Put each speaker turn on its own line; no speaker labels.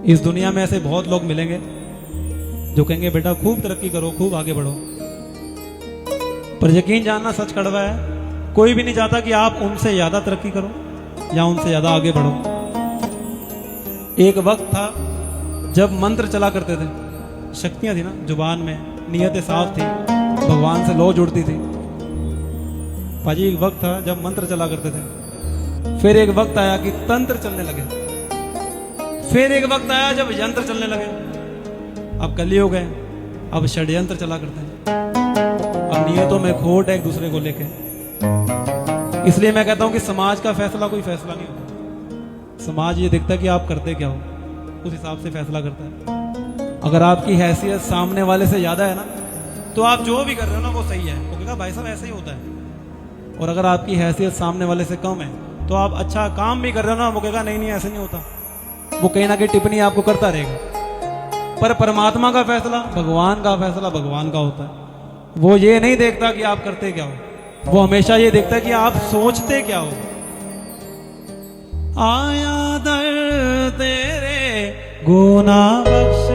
इस दुनिया में ऐसे बहुत लोग मिलेंगे जो कहेंगे बेटा खूब तरक्की करो, खूब आगे बढ़ो, पर यकीन जानना सच कड़वा है, कोई भी नहीं चाहता कि आप उनसे ज्यादा तरक्की करो या उनसे ज्यादा आगे बढ़ो। एक वक्त था जब मंत्र चला करते थे, शक्तियां थी ना जुबान में, नियतें साफ थी, भगवान से लौ जुड़ती थी। पाजी एक वक्त था जब मंत्र चला करते थे, फिर एक वक्त आया कि तंत्र चलने लगे, फिर एक वक्त आया जब यंत्र चलने लगे, अब कलयुग है, अब षड्यंत्र चला करते हैं, अब नियतों में खोट है एक दूसरे को लेके। इसलिए मैं कहता हूं कि समाज का फैसला कोई फैसला नहीं होता, समाज ये देखता है कि आप करते क्या हो, उस हिसाब से फैसला करता है। अगर आपकी हैसियत सामने वाले से ज्यादा है ना, तो आप जो भी कर रहे हो ना वो सही है, वो कहेगा भाई साहब ऐसे ही होता है। और अगर आपकी हैसियत सामने वाले से कम है, तो आप अच्छा काम भी कर रहे हो ना, वो कहेगा नहीं नहीं ऐसे नहीं होता, वो कहीं ना कहीं टिप्पणी आपको करता रहेगा। पर परमात्मा का फैसला, भगवान का फैसला भगवान का होता है। वो ये नहीं देखता कि आप करते क्या हो, वो हमेशा ये देखता है कि आप सोचते क्या हो। आया दर तेरे गुना बख्श